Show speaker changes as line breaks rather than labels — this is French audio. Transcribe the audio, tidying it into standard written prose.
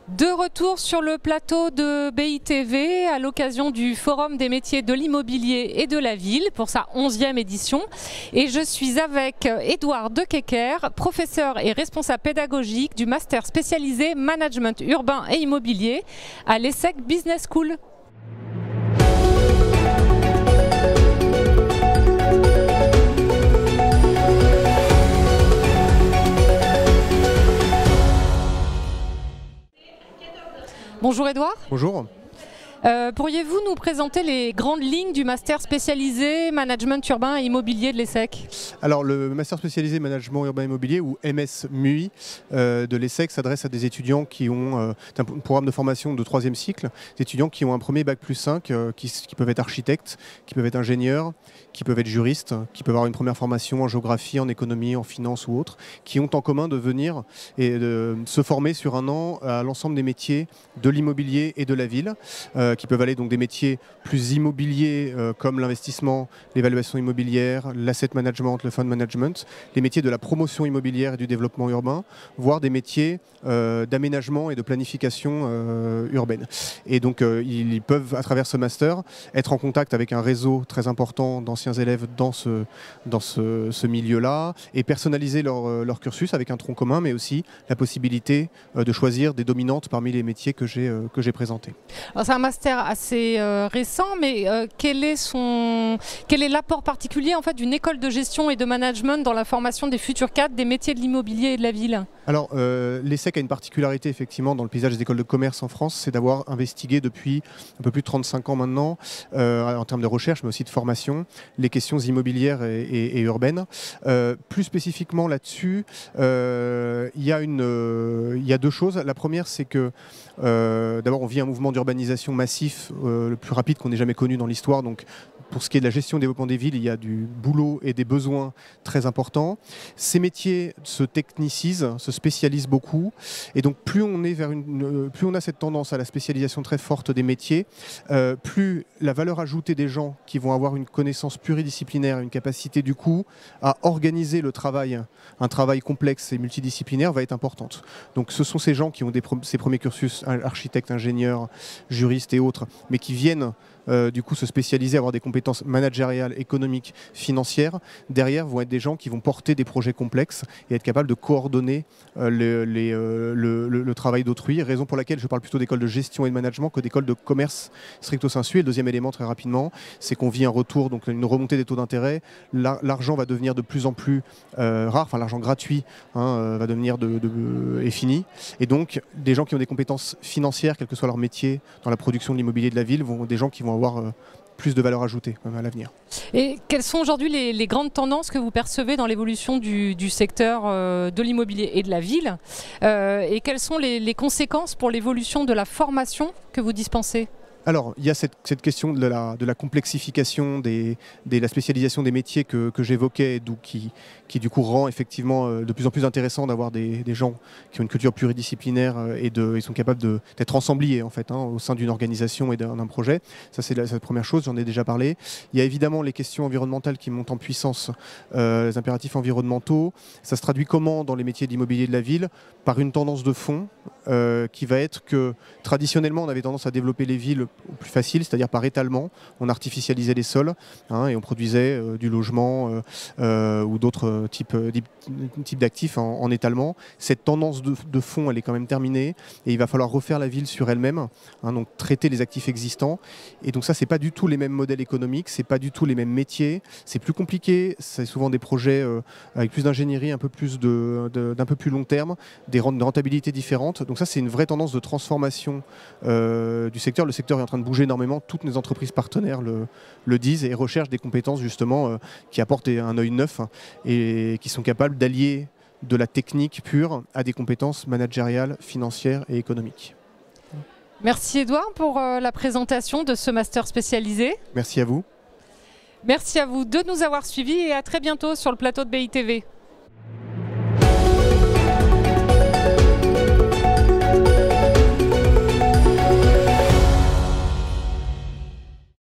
De retour sur le plateau de BITV à l'occasion du Forum des métiers de l'immobilier et de la ville pour sa 11e édition. Et je suis avec Édouard Dekecker, professeur et responsable pédagogique du master spécialisé Management urbain et immobilier à l'ESSEC Business School. Bonjour Édouard.
Bonjour.
Pourriez-vous nous présenter les grandes lignes du master spécialisé Management urbain et immobilier de l'ESSEC?
Alors le master spécialisé Management urbain et immobilier ou MS-MUI de l'ESSEC s'adresse à des étudiants qui ont un programme de formation de 3e cycle, des étudiants qui ont un premier bac plus 5, qui peuvent être architectes, qui peuvent être ingénieurs, qui peuvent être juristes, qui peuvent avoir une première formation en géographie, en économie, en finance ou autre, qui ont en commun de venir et de se former sur un an à l'ensemble des métiers de l'immobilier et de la ville, qui peuvent aller donc des métiers plus immobiliers comme l'investissement, l'évaluation immobilière, l'asset management, le fund management, les métiers de la promotion immobilière et du développement urbain, voire des métiers d'aménagement et de planification urbaine. Et donc ils peuvent, à travers ce master, être en contact avec un réseau très important d'anciens élèves dans ce milieu-là et personnaliser leur cursus avec un tronc commun, mais aussi la possibilité de choisir des dominantes parmi les métiers que j'ai présentés.
C'est un master assez récent, mais quel est l'apport particulier en fait, d'une école de gestion et de management dans la formation des futurs cadres des métiers de l'immobilier et de la ville?
Alors, l'ESSEC a une particularité effectivement dans le paysage des écoles de commerce en France, c'est d'avoir investigué depuis un peu plus de 35 ans maintenant, en termes de recherche, mais aussi de formation, les questions immobilières et urbaines. Plus spécifiquement là-dessus, il y a deux choses. La première, c'est que d'abord, on vit un mouvement d'urbanisation massif, le plus rapide qu'on ait jamais connu dans l'histoire. Donc, pour ce qui est de la gestion et développement des villes, il y a du boulot et des besoins très importants. Ces métiers se technicisent, se spécialisent beaucoup. Et donc, plus on a cette tendance à la spécialisation très forte des métiers, plus la valeur ajoutée des gens qui vont avoir une connaissance pluridisciplinaire, une capacité du coup à organiser le travail, un travail complexe et multidisciplinaire va être importante. Donc, ce sont ces gens qui ont ces premiers cursus, architectes, ingénieurs, juristes et autres, mais qui viennent du coup se spécialiser, avoir des compétences managériales, économiques, financières. Derrière vont être des gens qui vont porter des projets complexes et être capables de coordonner le travail d'autrui, raison pour laquelle je parle plutôt d'école de gestion et de management que d'école de commerce stricto sensu. Et le deuxième élément, très rapidement, c'est qu'on vit un retour, donc une remontée des taux d'intérêt. L'argent va devenir de plus en plus rare, enfin l'argent gratuit va devenir est fini. Et donc des gens qui ont des compétences financières, quel que soit leur métier, dans la production de l'immobilier de la ville, des gens qui vont avoir plus de valeur ajoutée à l'avenir.
Et quelles sont aujourd'hui les grandes tendances que vous percevez dans l'évolution du secteur de l'immobilier et de la ville et quelles sont les conséquences pour l'évolution de la formation que vous dispensez?
Alors, il y a cette question de la complexification, de la spécialisation des métiers que j'évoquais, qui du coup rend effectivement de plus en plus intéressant d'avoir des gens qui ont une culture pluridisciplinaire et ils sont capables d'être ensembliers en fait, au sein d'une organisation et d'un projet. Ça, c'est la première chose, j'en ai déjà parlé. Il y a évidemment les questions environnementales qui montent en puissance, les impératifs environnementaux. Ça se traduit comment dans les métiers d'immobilier de la ville? Par une tendance de fond qui va être que traditionnellement on avait tendance à développer les villes au plus facile, c'est-à-dire par étalement. On artificialisait les sols et on produisait du logement ou d'autres types d'actifs en étalement. Cette tendance de fond, elle est quand même terminée et il va falloir refaire la ville sur elle-même, donc traiter les actifs existants. Et donc ça, c'est pas du tout les mêmes modèles économiques, c'est pas du tout les mêmes métiers, c'est plus compliqué, c'est souvent des projets avec plus d'ingénierie, un peu plus d'un peu plus long terme, des rentabilités différentes. Donc ça, c'est une vraie tendance de transformation du secteur. Le secteur est en train de bouger énormément, toutes les entreprises partenaires le disent et recherchent des compétences justement qui apportent un œil neuf et qui sont capables d'allier de la technique pure à des compétences managériales, financières et économiques.
Merci Édouard pour la présentation de ce master spécialisé.
Merci à vous.
Merci à vous de nous avoir suivis et à très bientôt sur le plateau de BITV.